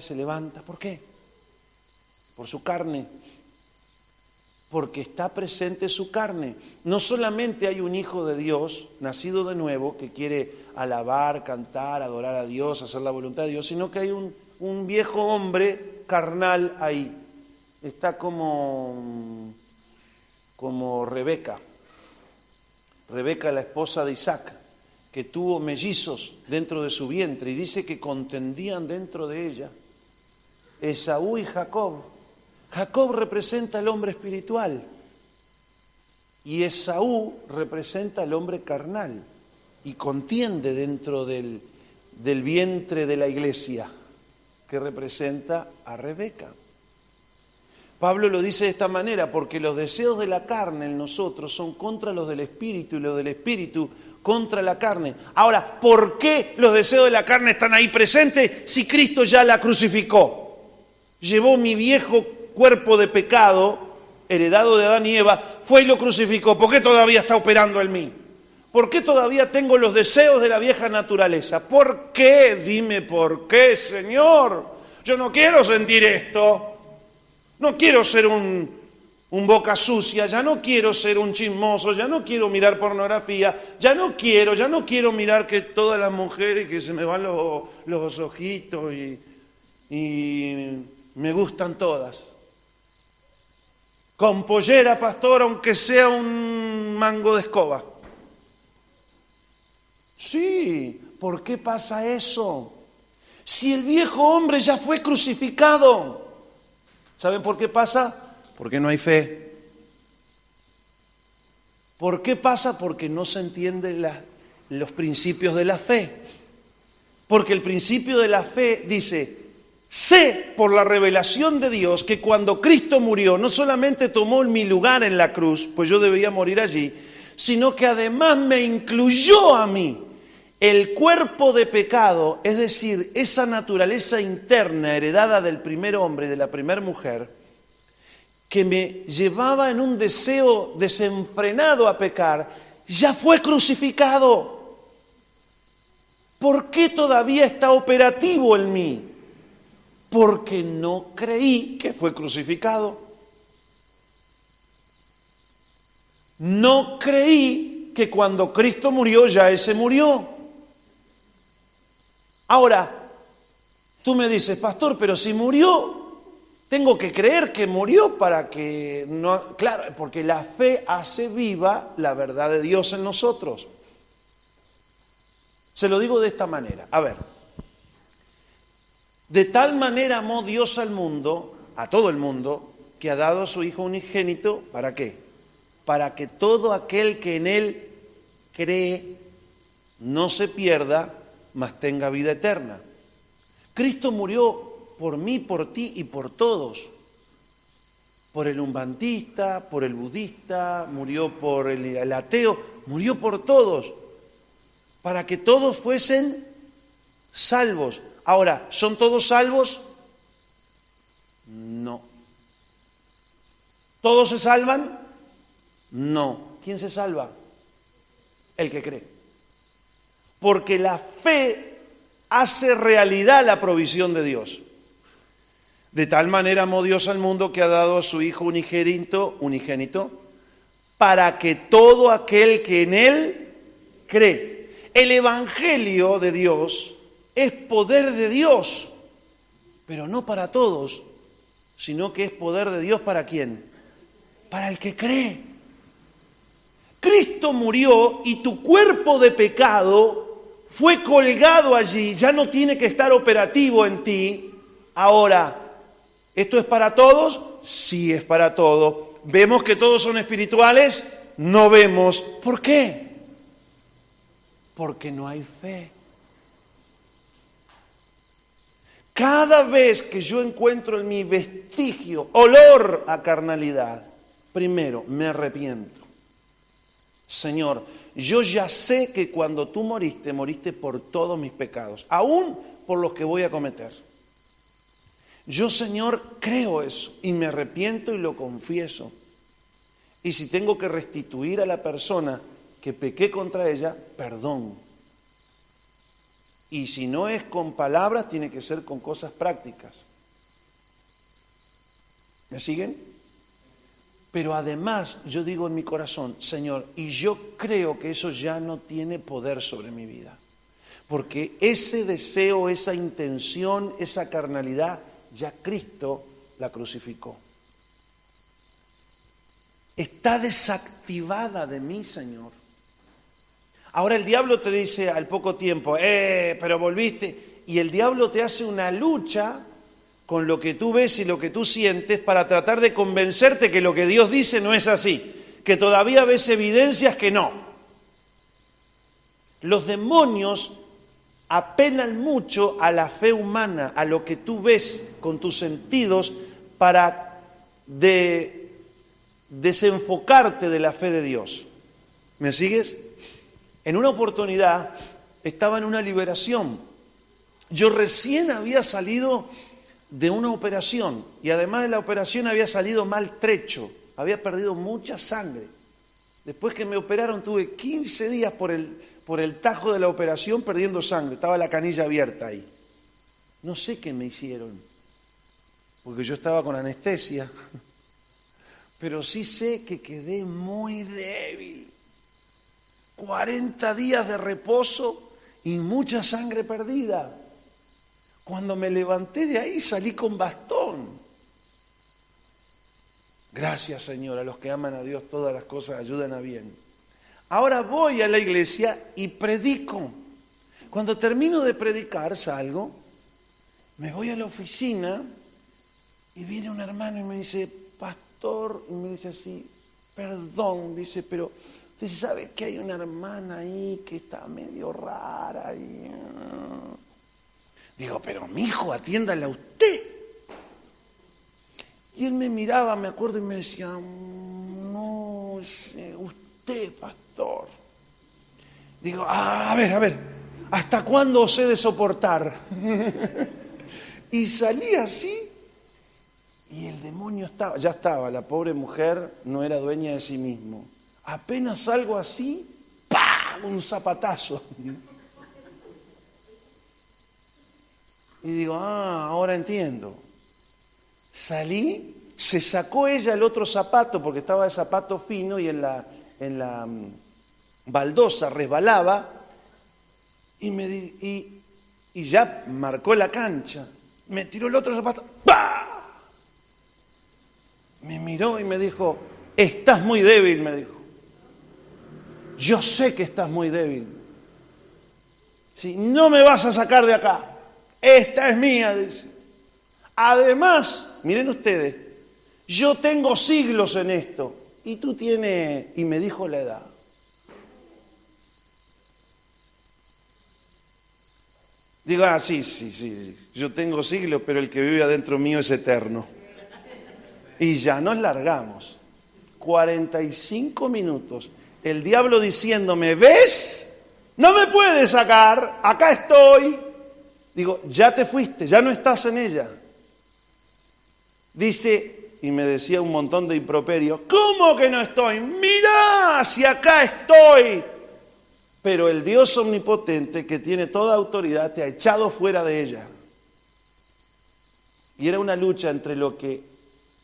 se levanta? ¿Por qué? Por su carne. Porque está presente su carne. No solamente hay un hijo de Dios, nacido de nuevo, que quiere alabar, cantar, adorar a Dios, hacer la voluntad de Dios, sino que hay un viejo hombre carnal ahí. Está como Rebeca, la esposa de Isaac, que tuvo mellizos dentro de su vientre, y dice que contendían dentro de ella Esaú y Jacob. Jacob representa al hombre espiritual y Esaú representa al hombre carnal, y contiende dentro del vientre de la iglesia, que representa a Rebeca. Pablo lo dice de esta manera, porque los deseos de la carne en nosotros son contra los del espíritu, y los del espíritu contra la carne. Ahora, ¿por qué los deseos de la carne están ahí presentes si Cristo ya la crucificó? Llevó mi viejo cuerpo de pecado, heredado de Adán y Eva, fue y lo crucificó. ¿Por qué todavía está operando en mí? ¿Por qué todavía tengo los deseos de la vieja naturaleza? ¿Por qué? Dime por qué, Señor. Yo no quiero sentir esto. No quiero ser un boca sucia, ya no quiero ser un chismoso, ya no quiero mirar pornografía, ya no quiero mirar que todas las mujeres que se me van los ojitos y me gustan todas. Con pollera, pastor, aunque sea un mango de escoba. Sí, ¿por qué pasa eso? Si el viejo hombre ya fue crucificado. ¿Saben por qué pasa? Porque no hay fe. ¿Por qué pasa? Porque no se entienden los principios de la fe. Porque el principio de la fe dice, sé por la revelación de Dios que cuando Cristo murió, no solamente tomó mi lugar en la cruz, pues yo debía morir allí, sino que además me incluyó a mí. El cuerpo de pecado, es decir, esa naturaleza interna heredada del primer hombre y de la primera mujer, que me llevaba en un deseo desenfrenado a pecar, ya fue crucificado. ¿Por qué todavía está operativo en mí? Porque no creí que fue crucificado. No creí que cuando Cristo murió ya ese murió. Ahora, tú me dices, pastor, pero si murió, tengo que creer que murió para que no... Claro, porque la fe hace viva la verdad de Dios en nosotros. Se lo digo de esta manera. A ver, de tal manera amó Dios al mundo, a todo el mundo, que ha dado a su Hijo unigénito, ¿para qué? Para que todo aquel que en Él cree no se pierda, mas tenga vida eterna. Cristo murió por mí, por ti y por todos. Por el umbandista, por el budista, murió por el ateo, murió por todos. Para que todos fuesen salvos. Ahora, ¿son todos salvos? No. ¿Todos se salvan? No. ¿Quién se salva? El que cree. Porque la fe hace realidad la provisión de Dios. De tal manera amó Dios al mundo que ha dado a su Hijo unigénito, para que todo aquel que en Él cree. El Evangelio de Dios es poder de Dios, pero no para todos, sino que es poder de Dios ¿para quién? Para el que cree. Cristo murió y tu cuerpo de pecado fue colgado allí, ya no tiene que estar operativo en ti. Ahora, ¿esto es para todos? Sí, es para todos. ¿Vemos que todos son espirituales? No vemos. ¿Por qué? Porque no hay fe. Cada vez que yo encuentro en mi vestigio, olor a carnalidad, primero me arrepiento. Señor, yo ya sé que cuando tú moriste, moriste por todos mis pecados, aún por los que voy a cometer. Yo, Señor, creo eso y me arrepiento y lo confieso. Y si tengo que restituir a la persona que pequé contra ella, perdón. Y si no es con palabras, tiene que ser con cosas prácticas. ¿Me siguen? Pero además yo digo en mi corazón, Señor, y yo creo que eso ya no tiene poder sobre mi vida. Porque ese deseo, esa intención, esa carnalidad, ya Cristo la crucificó. Está desactivada de mí, Señor. Ahora el diablo te dice al poco tiempo, pero volviste. Y el diablo te hace una lucha con lo que tú ves y lo que tú sientes para tratar de convencerte que lo que Dios dice no es así, que todavía ves evidencias que no. Los demonios apelan mucho a la fe humana, a lo que tú ves con tus sentidos para desenfocarte de la fe de Dios. ¿Me sigues? En una oportunidad estaba en una liberación. Yo recién había salido de una operación y además de la operación había salido maltrecho, había perdido mucha sangre. Después que me operaron tuve 15 días por el tajo de la operación perdiendo sangre. Estaba la canilla abierta ahí. No sé qué me hicieron, porque yo estaba con anestesia. Pero sí sé que quedé muy débil. 40 días de reposo y mucha sangre perdida. Cuando me levanté de ahí salí con bastón. Gracias, Señor, a los que aman a Dios todas las cosas ayudan a bien. Ahora voy a la iglesia y predico. Cuando termino de predicar, salgo, me voy a la oficina y viene un hermano y me dice, pastor, y me dice así, perdón, dice, pero usted sabe que hay una hermana ahí que está medio rara. Digo, pero mijo, atiéndala usted. Y él me miraba, me acuerdo, y me decía, no, usted, pastor. Digo, a ver, ¿hasta cuándo os he de soportar? Y salí así, y el demonio ya estaba, la pobre mujer no era dueña de sí mismo. Apenas salgo así, ¡pah!, un zapatazo. Y digo, ahora entiendo. Salí, se sacó ella el otro zapato, porque estaba el zapato fino y en la baldosa resbalaba, y ya marcó la cancha. Me tiró el otro zapato, ¡pah! Me miró y me dijo, estás muy débil, me dijo. Yo sé que estás muy débil. Si no me vas a sacar de acá, esta es mía, dice. Además, miren ustedes, yo tengo siglos en esto y tú tienes, y me dijo la edad. Digo, sí, yo tengo siglos, pero el que vive adentro mío es eterno. Y ya nos largamos. 45 minutos. El diablo diciéndome, ¿ves? No me puedes sacar, acá estoy. Digo, ya te fuiste, ya no estás en ella. Dice, y me decía un montón de improperios, ¿cómo que no estoy? Mirá, si acá estoy. Pero el Dios omnipotente, que tiene toda autoridad, te ha echado fuera de ella. Y era una lucha entre lo que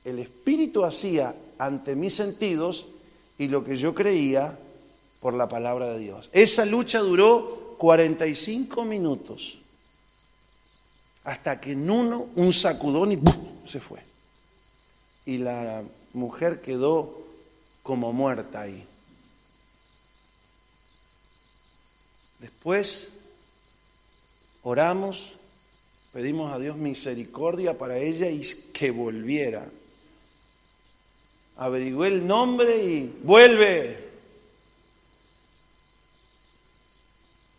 el Espíritu hacía ante mis sentidos y lo que yo creía por la palabra de Dios. Esa lucha duró 45 minutos. Hasta que en un sacudón y ¡buf!, se fue. Y la mujer quedó como muerta ahí. Después oramos, pedimos a Dios misericordia para ella y que volviera. Averigüé el nombre y ¡vuelve!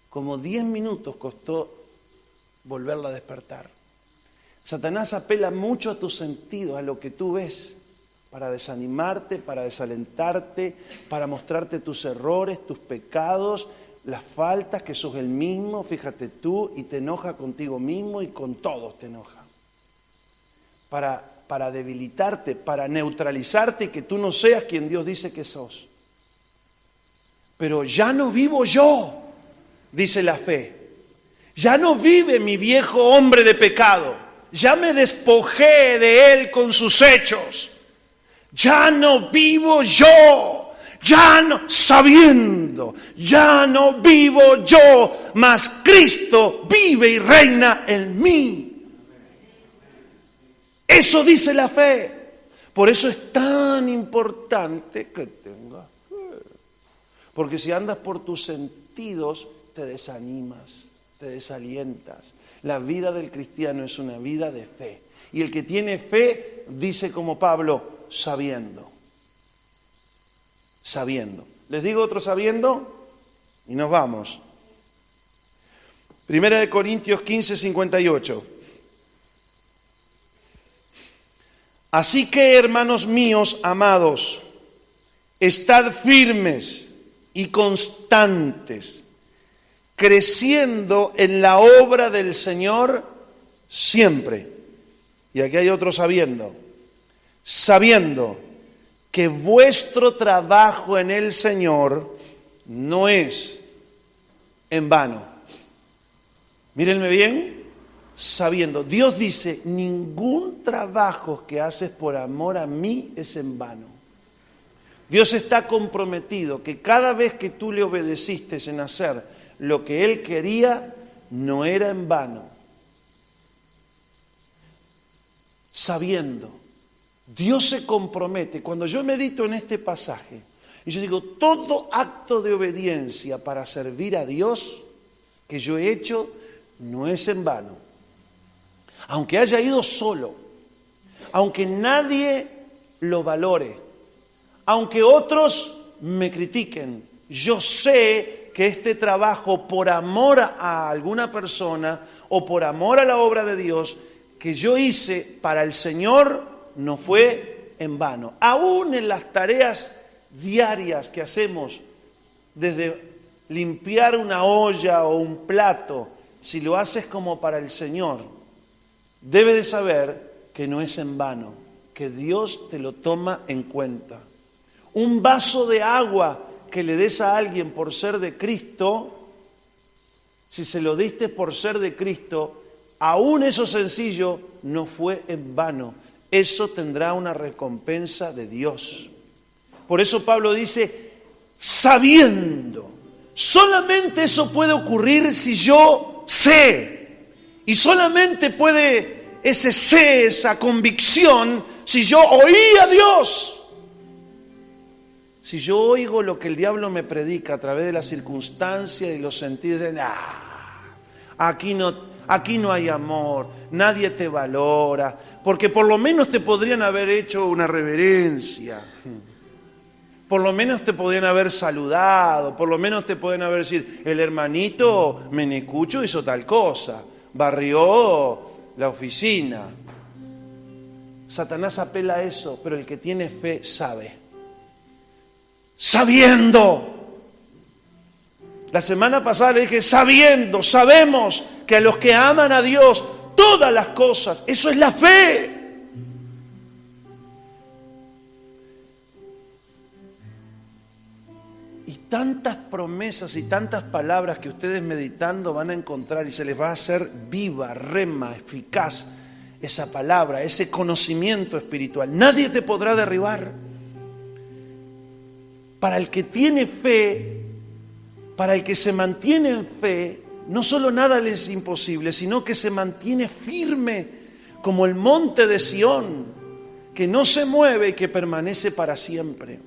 Como 10 minutos costó volverla a despertar. Satanás apela mucho a tus sentidos, a lo que tú ves, para desanimarte, para desalentarte, para mostrarte tus errores, tus pecados, las faltas, que sos el mismo, fíjate tú, y te enoja contigo mismo y con todos te enoja. Para debilitarte, para neutralizarte y que tú no seas quien Dios dice que sos. Pero ya no vivo yo, dice la fe. Ya no vive mi viejo hombre de pecado. Ya me despojé de él con sus hechos. Ya no vivo yo. Ya no, sabiendo, ya no vivo yo, mas Cristo vive y reina en mí. Eso dice la fe. Por eso es tan importante que tengas fe. Porque si andas por tus sentidos, te desanimas, te desalientas. La vida del cristiano es una vida de fe. Y el que tiene fe, dice como Pablo, sabiendo. Sabiendo. ¿Les digo otro sabiendo? Y nos vamos. 1 Corintios 15, 58. Así que, hermanos míos amados, estad firmes y constantes, creciendo en la obra del Señor siempre. Y aquí hay otro sabiendo. Sabiendo que vuestro trabajo en el Señor no es en vano. Mírenme bien, sabiendo. Dios dice, ningún trabajo que haces por amor a mí es en vano. Dios está comprometido que cada vez que tú le obedeciste en hacer lo que Él quería, no era en vano. Sabiendo, Dios se compromete. Cuando yo medito en este pasaje, y yo digo, todo acto de obediencia para servir a Dios que yo he hecho, no es en vano. Aunque haya ido solo, aunque nadie lo valore, aunque otros me critiquen, yo sé que este trabajo por amor a alguna persona o por amor a la obra de Dios que yo hice para el Señor no fue en vano. Aún en las tareas diarias que hacemos, desde limpiar una olla o un plato, si lo haces como para el Señor, debes de saber que no es en vano, que Dios te lo toma en cuenta. Un vaso de agua que le des a alguien por ser de Cristo, si se lo diste por ser de Cristo, aún eso sencillo no fue en vano. Eso tendrá una recompensa de Dios. Por eso Pablo dice, sabiendo. Solamente eso puede ocurrir si yo sé. Y solamente puede ese sé, esa convicción, si yo oí a Dios. Si yo oigo lo que el diablo me predica a través de las circunstancias y los sentidos, aquí no hay amor, nadie te valora, porque por lo menos te podrían haber hecho una reverencia. Por lo menos te podrían haber saludado, por lo menos te podrían haber decir, el hermanito Menecucho hizo tal cosa, barrió la oficina. Satanás apela a eso, pero el que tiene fe sabe. Sabiendo. La semana pasada le dije, sabiendo, sabemos que a los que aman a Dios, todas las cosas, eso es la fe. Y tantas promesas y tantas palabras que ustedes meditando van a encontrar y se les va a hacer viva, rema, eficaz esa palabra, ese conocimiento espiritual. Nadie te podrá derribar. Para el que tiene fe, para el que se mantiene en fe, no solo nada le es imposible, sino que se mantiene firme como el monte de Sión, que no se mueve y que permanece para siempre.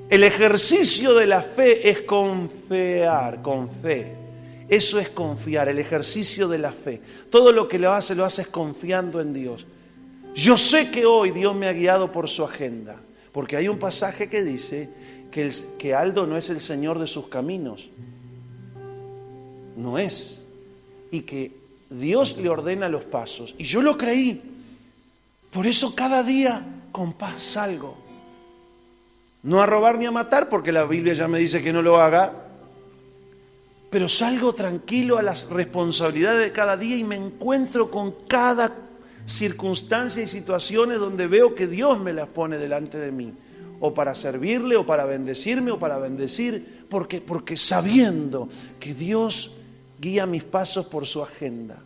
El ejercicio de la fe es confiar, con fe. Eso es confiar, el ejercicio de la fe. Todo lo que lo haces confiando en Dios. Yo sé que hoy Dios me ha guiado por su agenda, porque hay un pasaje que dice que Aldo no es el Señor de sus caminos. No es. Y que Dios le ordena los pasos. Y yo lo creí. Por eso cada día con paz salgo. No a robar ni a matar, porque la Biblia ya me dice que no lo haga. Pero salgo tranquilo a las responsabilidades de cada día y me encuentro con cada circunstancia y situaciones donde veo que Dios me las pone delante de mí. O para servirle, o para bendecirme, o para bendecir. Porque sabiendo que Dios guía mis pasos por su agenda.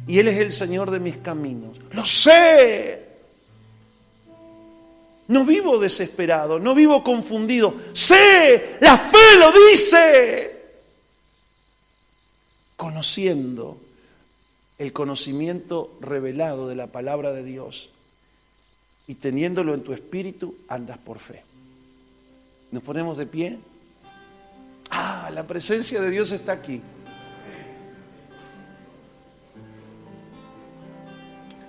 Y Él es el Señor de mis caminos. ¡Lo sé! No vivo desesperado, no vivo confundido. ¡Sé! ¡La fe lo dice! Conociendo el conocimiento revelado de la palabra de Dios y teniéndolo en tu espíritu, andas por fe. ¿Nos ponemos de pie? La presencia de Dios está aquí.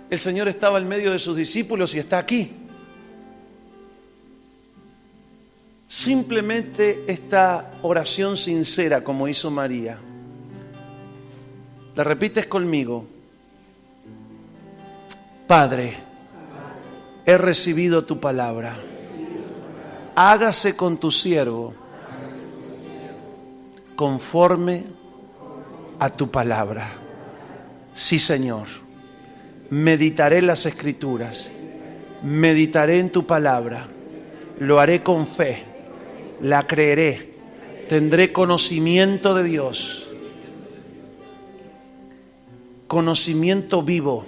El Señor estaba en medio de sus discípulos y está aquí. Simplemente esta oración sincera como hizo María. La repites conmigo. Padre, he recibido tu palabra. Hágase con tu siervo conforme a tu palabra. Sí, Señor. Meditaré las Escrituras. meditaré en tu palabra, lo haré con fe, la creeré, tendré conocimiento de Dios, conocimiento vivo,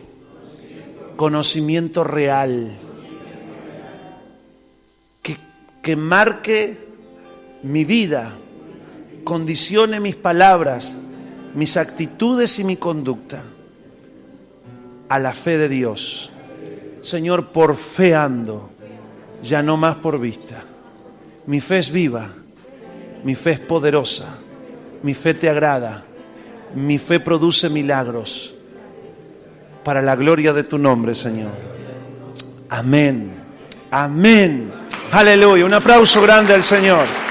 conocimiento real, que marque mi vida, condicione mis palabras, mis actitudes y mi conducta a la fe de Dios. Señor, por fe ando, ya no más por vista. Mi fe es viva, mi fe es poderosa, mi fe te agrada, mi fe produce milagros para la gloria de tu nombre, Señor. Amén, amén, aleluya. Un aplauso grande al Señor.